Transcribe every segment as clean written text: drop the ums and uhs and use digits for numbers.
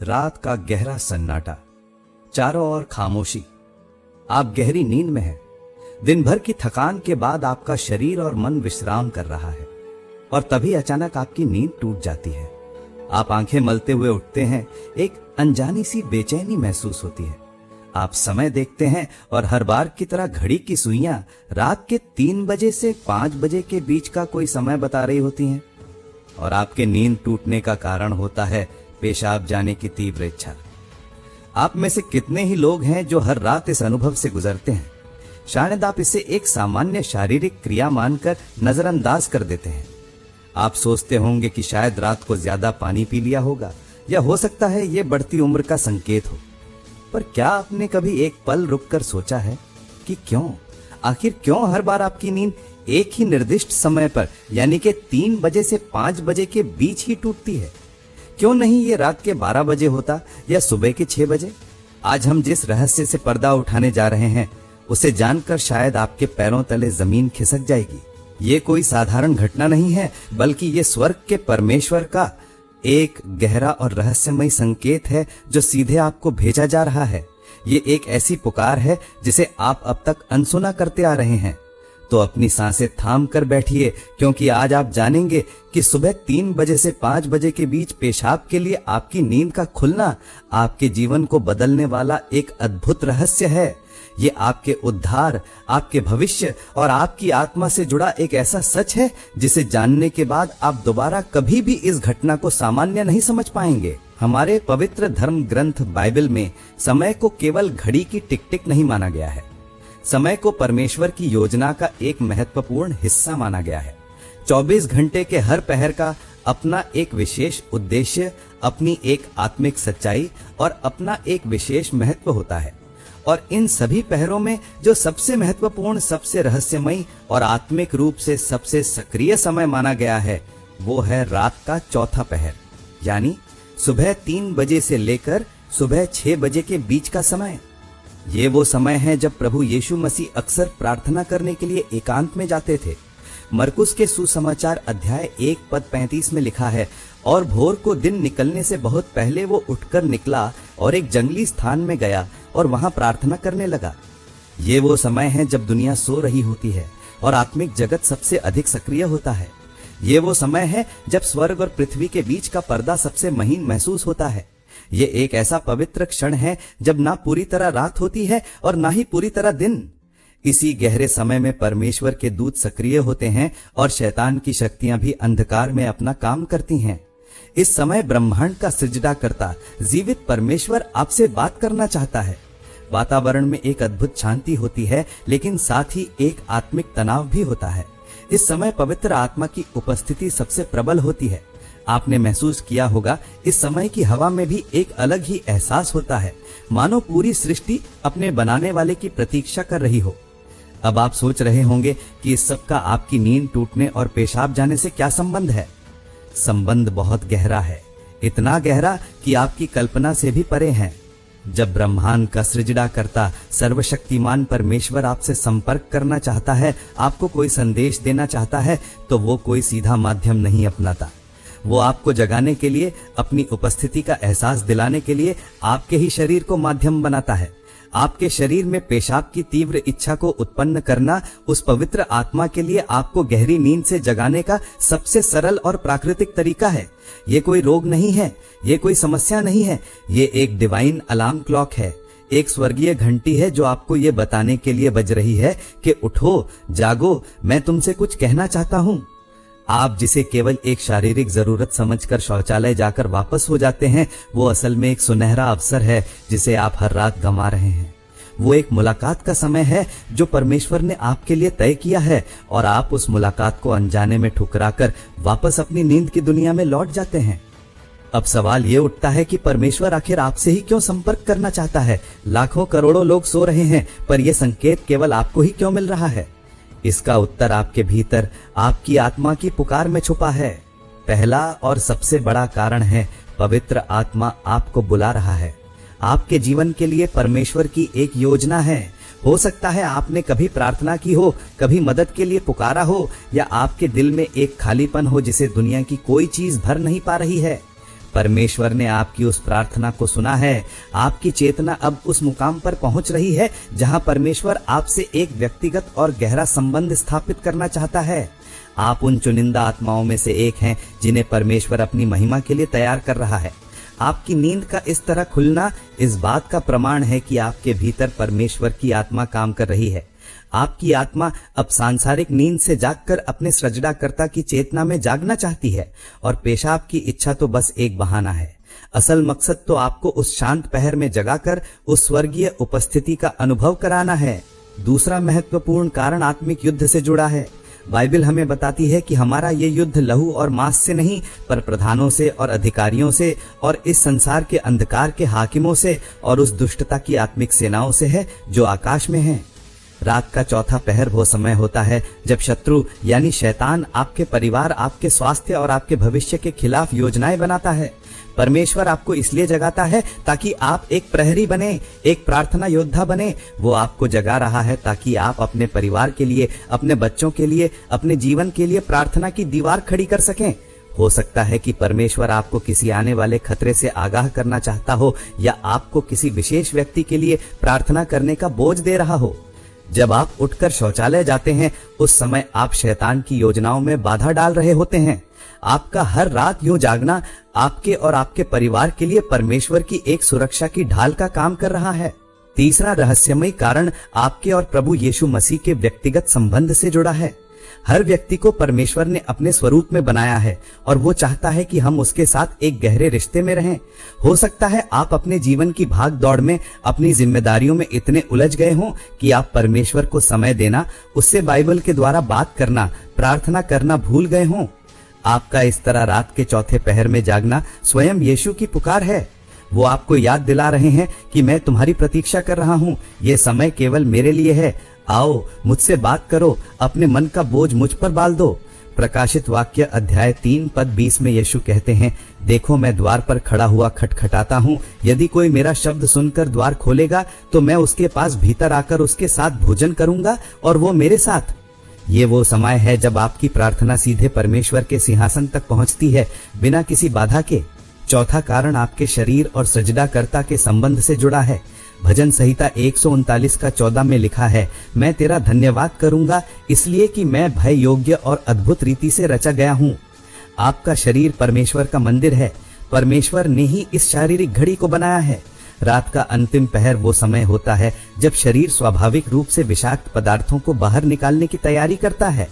रात का गहरा सन्नाटा, चारों ओर खामोशी। आप गहरी नींद में हैं। दिन भर की थकान के बाद आपका शरीर और मन विश्राम कर रहा है और तभी अचानक आपकी नींद टूट जाती है। आप आंखें मलते हुए उठते हैं। एक अनजानी सी बेचैनी महसूस होती है। आप समय देखते हैं और हर बार की तरह घड़ी की सुइयां रात के 3 बजे से 5 बजे के बीच का कोई समय बता रही होती हैं और आपके नींद टूटने का कारण होता है पेशाब जाने की तीव्र इच्छा। आप में से कितने ही लोग हैं जो हर रात इस अनुभव से गुजरते हैं? शायद आप इसे एक सामान्य शारीरिक क्रिया मानकर नजरअंदाज कर देते हैं। आप सोचते होंगे कि शायद रात को ज्यादा पानी पी लिया होगा या हो सकता है ये बढ़ती उम्र का संकेत हो। पर क्या आपने कभी एक पल रुककर सोचा है कि आखिर क्यों हर बार आपकी नींद एक ही निर्दिष्ट समय पर यानी कि 3 बजे से 5 बजे के बीच ही टूटती है? क्यों नहीं ये रात के 12 बजे होता या सुबह के 6 बजे? आज हम जिस रहस्य से पर्दा उठाने जा रहे हैं उसे जानकर शायद आपके पैरों तले जमीन खिसक जाएगी। ये कोई साधारण घटना नहीं है, बल्कि ये स्वर्ग के परमेश्वर का एक गहरा और रहस्यमय संकेत है जो सीधे आपको भेजा जा रहा है। ये एक ऐसी पुकार है जिसे आप अब तक अनसुना करते आ रहे हैं। तो अपनी सांसें थाम कर बैठिए, क्योंकि आज आप जानेंगे कि सुबह 3 बजे से 5 बजे के बीच पेशाब के लिए आपकी नींद का खुलना आपके जीवन को बदलने वाला एक अद्भुत रहस्य है। ये आपके उद्धार, आपके भविष्य और आपकी आत्मा से जुड़ा एक ऐसा सच है जिसे जानने के बाद आप दोबारा कभी भी इस घटना को सामान्य नहीं समझ पाएंगे। हमारे पवित्र धर्म ग्रंथ बाइबल में समय को केवल घड़ी की टिक टिक नहीं माना गया है। समय को परमेश्वर की योजना का एक महत्वपूर्ण हिस्सा माना गया है। 24 घंटे के हर पहर का अपना एक विशेष उद्देश्य, अपनी एक आत्मिक सच्चाई और अपना एक विशेष महत्व होता है। और इन सभी पहरों में जो सबसे महत्वपूर्ण, सबसे रहस्यमय और आत्मिक रूप से सबसे सक्रिय समय माना गया है वो है रात का चौथा पहर, यानी सुबह 3 बजे से लेकर सुबह 6 बजे के बीच का समय। ये वो समय है जब प्रभु यीशु मसीह अक्सर प्रार्थना करने के लिए एकांत में जाते थे। मरकुस के सुसमाचार अध्याय 1 पद 35 में लिखा है, और भोर को दिन निकलने से बहुत पहले वो उठकर निकला और एक जंगली स्थान में गया और वहां प्रार्थना करने लगा। ये वो समय है जब दुनिया सो रही होती है और आत्मिक जगत सबसे अधिक सक्रिय होता है। ये वो समय है जब स्वर्ग और पृथ्वी के बीच का पर्दा सबसे महीन महसूस होता है। ये एक ऐसा पवित्र क्षण है जब ना पूरी तरह रात होती है और ना ही पूरी तरह दिन। इसी गहरे समय में परमेश्वर के दूत सक्रिय होते हैं और शैतान की शक्तियां भी अंधकार में अपना काम करती हैं। इस समय ब्रह्मांड का सृजनाकर्ता जीवित परमेश्वर आपसे बात करना चाहता है। वातावरण में एक अद्भुत शांति होती है, लेकिन साथ ही एक आत्मिक तनाव भी होता है। इस समय पवित्र आत्मा की उपस्थिति सबसे प्रबल होती है। आपने महसूस किया होगा, इस समय की हवा में भी एक अलग ही एहसास होता है, मानो पूरी सृष्टि अपने बनाने वाले की प्रतीक्षा कर रही हो। अब आप सोच रहे होंगे कि इस सब का आपकी नींद टूटने और पेशाब जाने से क्या संबंध है? संबंध बहुत गहरा है, इतना गहरा कि आपकी कल्पना से भी परे है। जब ब्रह्मांड का सृजनाकर्ता सर्वशक्तिमान परमेश्वर आपसे संपर्क करना चाहता है, आपको कोई संदेश देना चाहता है, तो वो कोई सीधा माध्यम नहीं अपनाता। वो आपको जगाने के लिए, अपनी उपस्थिति का एहसास दिलाने के लिए आपके ही शरीर को माध्यम बनाता है। आपके शरीर में पेशाब की तीव्र इच्छा को उत्पन्न करना उस पवित्र आत्मा के लिए आपको गहरी नींद से जगाने का सबसे सरल और प्राकृतिक तरीका है। ये कोई रोग नहीं है, ये कोई समस्या नहीं है, ये एक डिवाइन अलार्म क्लॉक है, एक स्वर्गीय घंटी है जो आपको ये बताने के लिए बज रही है कि उठो, जागो, मैं तुमसे कुछ कहना चाहता हूँ। आप जिसे केवल एक शारीरिक जरूरत समझकर शौचालय जाकर वापस हो जाते हैं, वो असल में एक सुनहरा अवसर है जिसे आप हर रात गंवा रहे हैं। वो एक मुलाकात का समय है जो परमेश्वर ने आपके लिए तय किया है और आप उस मुलाकात को अनजाने में ठुकराकर वापस अपनी नींद की दुनिया में लौट जाते हैं। अब सवाल ये उठता है कि परमेश्वर आखिर आपसे ही क्यों संपर्क करना चाहता है? लाखों करोड़ों लोग सो रहे हैं, पर यह संकेत केवल आपको ही क्यों मिल रहा है? इसका उत्तर आपके भीतर, आपकी आत्मा की पुकार में छुपा है। पहला और सबसे बड़ा कारण है, पवित्र आत्मा आपको बुला रहा है। आपके जीवन के लिए परमेश्वर की एक योजना है। हो सकता है आपने कभी प्रार्थना की हो, कभी मदद के लिए पुकारा हो, या आपके दिल में एक खालीपन हो जिसे दुनिया की कोई चीज भर नहीं पा रही है। परमेश्वर ने आपकी उस प्रार्थना को सुना है। आपकी चेतना अब उस मुकाम पर पहुंच रही है जहां परमेश्वर आपसे एक व्यक्तिगत और गहरा संबंध स्थापित करना चाहता है। आप उन चुनिंदा आत्माओं में से एक हैं जिन्हें परमेश्वर अपनी महिमा के लिए तैयार कर रहा है। आपकी नींद का इस तरह खुलना इस बात का प्रमाण है कि आपके भीतर परमेश्वर की आत्मा काम कर रही है। आपकी आत्मा अब सांसारिक नींद से जागकर अपने सृजनाकर्ता की चेतना में जागना चाहती है और पेशाब की इच्छा तो बस एक बहाना है। असल मकसद तो आपको उस शांत पहर में जगाकर उस स्वर्गीय उपस्थिति का अनुभव कराना है। दूसरा महत्वपूर्ण कारण आत्मिक युद्ध से जुड़ा है। बाइबल हमें बताती है कि हमारा ये युद्ध लहू और मांस से नहीं, पर प्रधानों से और अधिकारियों से और इस संसार के अंधकार के हाकिमों से और उस दुष्टता की आत्मिक सेनाओं से है जो आकाश में है। रात का चौथा पहर वो समय होता है जब शत्रु यानी शैतान आपके परिवार, आपके स्वास्थ्य और आपके भविष्य के खिलाफ योजनाएं बनाता है। परमेश्वर आपको इसलिए जगाता है ताकि आप एक प्रहरी बने, एक प्रार्थना योद्धा बने। वो आपको जगा रहा है ताकि आप अपने परिवार के लिए, अपने बच्चों के लिए, अपने जीवन के लिए प्रार्थना की दीवार खड़ी कर सकें। हो सकता है कि परमेश्वर आपको किसी आने वाले खतरे से आगाह करना चाहता हो या आपको किसी विशेष व्यक्ति के लिए प्रार्थना करने का बोझ दे रहा हो। जब आप उठकर शौचालय जाते हैं उस समय आप शैतान की योजनाओं में बाधा डाल रहे होते हैं। आपका हर रात यूं जागना आपके और आपके परिवार के लिए परमेश्वर की एक सुरक्षा की ढाल का काम कर रहा है। तीसरा रहस्यमय कारण आपके और प्रभु यीशु मसीह के व्यक्तिगत संबंध से जुड़ा है। हर व्यक्ति को परमेश्वर ने अपने स्वरूप में बनाया है और वो चाहता है कि हम उसके साथ एक गहरे रिश्ते में रहें। हो सकता है आप अपने जीवन की भाग दौड़ में अपनी जिम्मेदारियों में इतने उलझ गए हों कि आप परमेश्वर को समय देना, उससे बाइबल के द्वारा बात करना, प्रार्थना करना भूल गए हों। आपका इस तरह रात के चौथे पहर में जागना स्वयं यीशु की पुकार है। वो आपको याद दिला रहे हैं कि मैं तुम्हारी प्रतीक्षा कर रहा हूँ, ये समय केवल मेरे लिए है। आओ मुझसे बात करो, अपने मन का बोझ मुझ पर डाल दो। प्रकाशित वाक्य अध्याय 3 पद 20 में यीशु कहते हैं, देखो मैं द्वार पर खड़ा हुआ खटखटाता हूँ। यदि कोई मेरा शब्द सुनकर द्वार खोलेगा तो मैं उसके पास भीतर आकर उसके साथ भोजन करूंगा और वो मेरे साथ। ये वो समय है जब आपकी प्रार्थना सीधे परमेश्वर के सिंहासन तक पहुंचती है, बिना किसी बाधा के। चौथा कारण आपके शरीर और सृजनाकर्ता के संबंध से जुड़ा है। भजन संहिता 139 का 14 में लिखा है, मैं तेरा धन्यवाद करूंगा इसलिए कि मैं भय योग्य और अद्भुत रीति से रचा गया हूँ। आपका शरीर परमेश्वर का मंदिर है। परमेश्वर ने ही इस शारीरिक घड़ी को बनाया है। रात का अंतिम पहर वो समय होता है जब शरीर स्वाभाविक रूप से विषाक्त पदार्थों को बाहर निकालने की तैयारी करता है।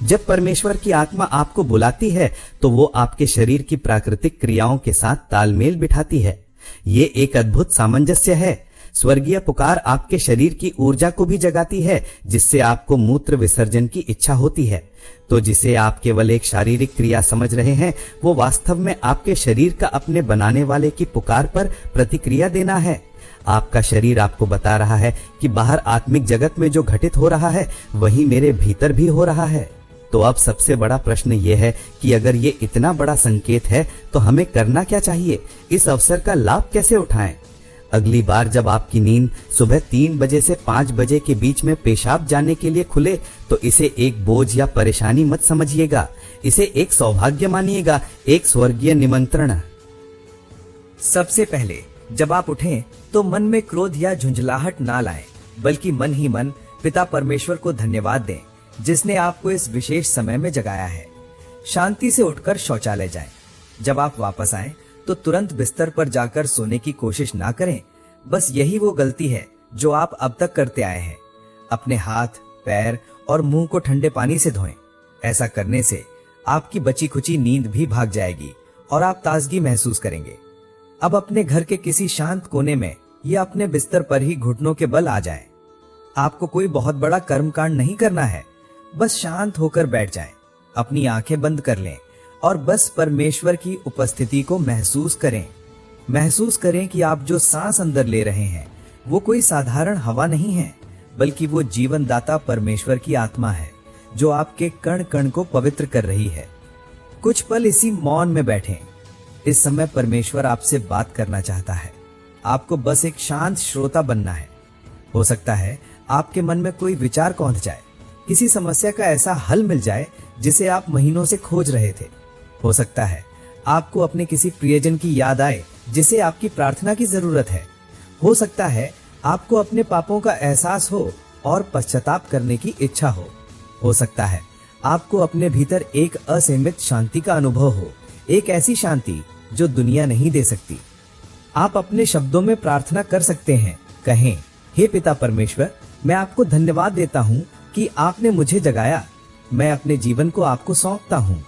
जब परमेश्वर की आत्मा आपको बुलाती है तो वो आपके शरीर की प्राकृतिक क्रियाओं के साथ तालमेल बिठाती है। ये एक अद्भुत सामंजस्य है। स्वर्गीय पुकार आपके शरीर की ऊर्जा को भी जगाती है, जिससे आपको मूत्र विसर्जन की इच्छा होती है। तो जिसे आप केवल एक शारीरिक क्रिया समझ रहे हैं, वो वास्तव में आपके शरीर का अपने बनाने वाले की पुकार पर प्रतिक्रिया देना है। आपका शरीर आपको बता रहा है कि बाहर आत्मिक जगत में जो घटित हो रहा है वही मेरे भीतर भी हो रहा है। तो अब सबसे बड़ा प्रश्न ये है कि अगर ये इतना बड़ा संकेत है तो हमें करना क्या चाहिए? इस अवसर का लाभ कैसे उठाएं? अगली बार जब आपकी नींद सुबह 3 बजे से 5 बजे के बीच में पेशाब जाने के लिए खुले तो इसे एक बोझ या परेशानी मत समझिएगा। इसे एक सौभाग्य मानिएगा, एक स्वर्गीय निमंत्रण। सबसे पहले जब आप उठें तो मन में क्रोध या झुंझलाहट ना लाएं, बल्कि मन ही मन पिता परमेश्वर को धन्यवाद दें जिसने आपको इस विशेष समय में जगाया है। शांति से उठकर शौचालय जाएं। जब आप वापस आएं तो तुरंत बिस्तर पर जाकर सोने की कोशिश ना करें। बस यही वो गलती है जो आप अब तक करते आए हैं। अपने हाथ, पैर और मुंह को ठंडे पानी से धोएं। ऐसा करने से आपकी बची खुची नींद भी भाग जाएगी और आप ताजगी महसूस करेंगे। अब अपने घर के किसी शांत कोने में या अपने बिस्तर पर ही घुटनों के बल आ जाएं। आपको कोई बहुत बड़ा कर्मकांड नहीं करना है, बस शांत होकर बैठ जाएं, अपनी आंखें बंद कर लें और बस परमेश्वर की उपस्थिति को महसूस करें। महसूस करें कि आप जो सांस अंदर ले रहे हैं वो कोई साधारण हवा नहीं है, बल्कि वो जीवनदाता परमेश्वर की आत्मा है जो आपके कण कण को पवित्र कर रही है। कुछ पल इसी मौन में बैठें। इस समय परमेश्वर आपसे बात करना चाहता है। आपको बस एक शांत श्रोता बनना है। हो सकता है आपके मन में कोई विचार कौंध जाए, किसी समस्या का ऐसा हल मिल जाए जिसे आप महीनों से खोज रहे थे। हो सकता है आपको अपने किसी प्रियजन की याद आए जिसे आपकी प्रार्थना की जरूरत है। हो सकता है आपको अपने पापों का एहसास हो और पश्चाताप करने की इच्छा हो सकता है आपको अपने भीतर एक असीमित शांति का अनुभव हो, एक ऐसी शांति जो दुनिया नहीं दे सकती। आप अपने शब्दों में प्रार्थना कर सकते हैं। कहें, हे पिता परमेश्वर, मैं आपको धन्यवाद देता हूँ कि आपने मुझे जगाया। मैं अपने जीवन को आपको सौंपता हूँ।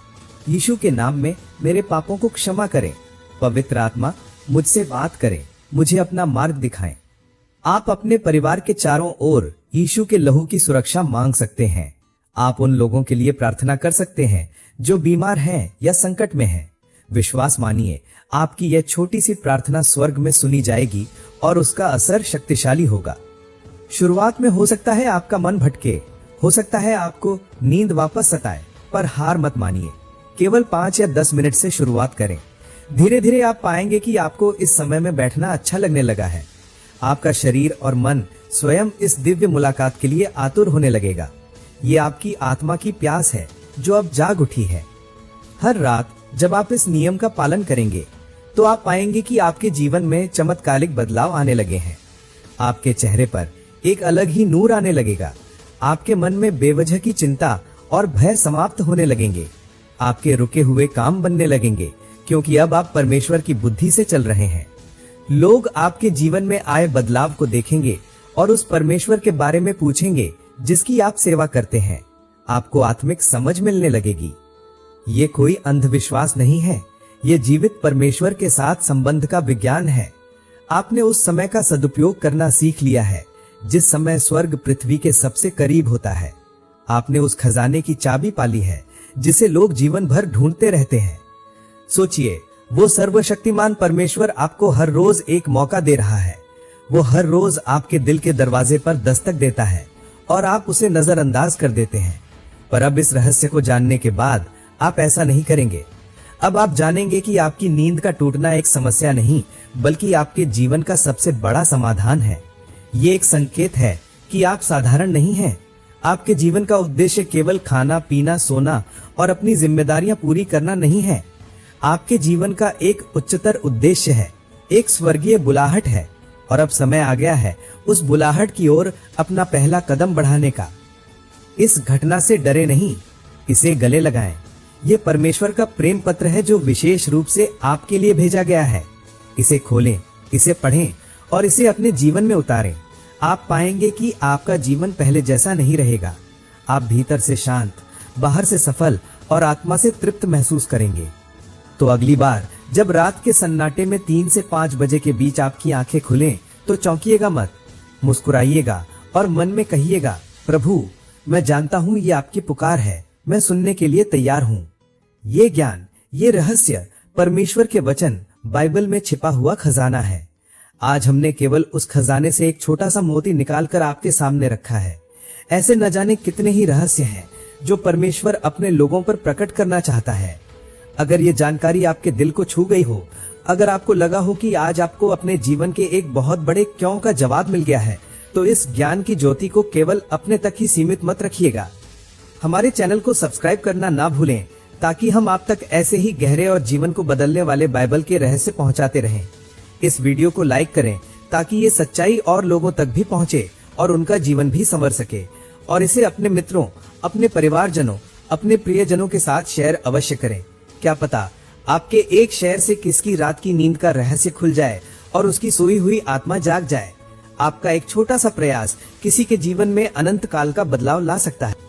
यीशु के नाम में मेरे पापों को क्षमा करें। पवित्र आत्मा मुझसे बात करें, मुझे अपना मार्ग दिखाएं। आप अपने परिवार के चारों ओर यीशु के लहू की सुरक्षा मांग सकते हैं। आप उन लोगों के लिए प्रार्थना कर सकते हैं जो बीमार हैं या संकट में हैं। विश्वास मानिए, आपकी यह छोटी सी प्रार्थना स्वर्ग में सुनी जाएगी और उसका असर शक्तिशाली होगा। शुरुआत में हो सकता है आपका मन भटके, हो सकता है आपको नींद वापस सताए, पर हार मत मानिए। केवल 5 या 10 मिनट से शुरुआत करें। धीरे धीरे आप पाएंगे कि आपको इस समय में बैठना अच्छा लगने लगा है। आपका शरीर और मन स्वयं इस दिव्य मुलाकात के लिए आतुर होने लगेगा। ये आपकी आत्मा की प्यास है जो अब जाग उठी है। हर रात जब आप इस नियम का पालन करेंगे तो आप पाएंगे कि आपके जीवन में चमत्कारिक बदलाव आने लगे हैं। आपके चेहरे पर एक अलग ही नूर आने लगेगा। आपके मन में बेवजह की चिंता और भय समाप्त होने लगेंगे। आपके रुके हुए काम बनने लगेंगे, क्योंकि अब आप परमेश्वर की बुद्धि से चल रहे हैं। लोग आपके जीवन में आए बदलाव को देखेंगे और उस परमेश्वर के बारे में पूछेंगे जिसकी आप सेवा करते हैं। आपको आत्मिक समझ मिलने लगेगी। ये कोई अंधविश्वास नहीं है, ये जीवित परमेश्वर के साथ संबंध का विज्ञान है। आपने उस समय का सदुपयोग करना सीख लिया है जिस समय स्वर्ग पृथ्वी के सबसे करीब होता है। आपने उस खजाने की चाबी पाली है जिसे लोग जीवन भर ढूंढते रहते हैं। सोचिए, वो सर्वशक्तिमान परमेश्वर आपको हर रोज एक मौका दे रहा है। वो हर रोज आपके दिल के दरवाजे पर दस्तक देता है और आप उसे नजरअंदाज कर देते हैं। पर अब इस रहस्य को जानने के बाद आप ऐसा नहीं करेंगे। अब आप जानेंगे कि आपकी नींद का टूटना एक समस्या नहीं, बल्कि आपके जीवन का सबसे बड़ा समाधान है। ये एक संकेत है कि आप साधारण नहीं हैं। आपके जीवन का उद्देश्य केवल खाना पीना, सोना और अपनी जिम्मेदारियां पूरी करना नहीं है। आपके जीवन का एक उच्चतर उद्देश्य है, एक स्वर्गीय बुलाहट है, और अब समय आ गया है उस बुलाहट की ओर अपना पहला कदम बढ़ाने का। इस घटना से डरे नहीं, इसे गले लगाएं। ये परमेश्वर का प्रेम पत्र है जो विशेष रूप से आपके लिए भेजा गया है। इसे खोलें, इसे पढ़ें और इसे अपने जीवन में उतारें। आप पाएंगे कि आपका जीवन पहले जैसा नहीं रहेगा। आप भीतर से शांत, बाहर से सफल और आत्मा से तृप्त महसूस करेंगे। तो अगली बार जब रात के सन्नाटे में 3 से 5 बजे के बीच आपकी आंखें खुलें तो चौंकिएगा मत, मुस्कुराइएगा और मन में कहिएगा, प्रभु, मैं जानता हूँ ये आपकी पुकार है, मैं सुनने के लिए तैयार हूँ। ये ज्ञान, ये रहस्य परमेश्वर के वचन बाइबल में छिपा हुआ खजाना है। आज हमने केवल उस खजाने से एक छोटा सा मोती निकालकर आपके सामने रखा है। ऐसे न जाने कितने ही रहस्य हैं जो परमेश्वर अपने लोगों पर प्रकट करना चाहता है। अगर ये जानकारी आपके दिल को छू गई हो, अगर आपको लगा हो कि आज आपको अपने जीवन के एक बहुत बड़े क्यों का जवाब मिल गया है, तो इस ज्ञान की ज्योति को केवल अपने तक ही सीमित मत रखिएगा। हमारे चैनल को सब्सक्राइब करना ना भूलें, ताकि हम आप तक ऐसे ही गहरे और जीवन को बदलने वाले बाइबल के रहस्य पहुंचाते रहें। इस वीडियो को लाइक करें ताकि ये सच्चाई और लोगों तक भी पहुंचे और उनका जीवन भी संवर सके। और इसे अपने मित्रों, अपने परिवारजनों, अपने प्रियजनों के साथ शेयर अवश्य करें। क्या पता आपके एक शेयर से किसकी रात की नींद का रहस्य खुल जाए और उसकी सोई हुई आत्मा जाग जाए। आपका एक छोटा सा प्रयास किसी के जीवन में अनंत काल का बदलाव ला सकता है।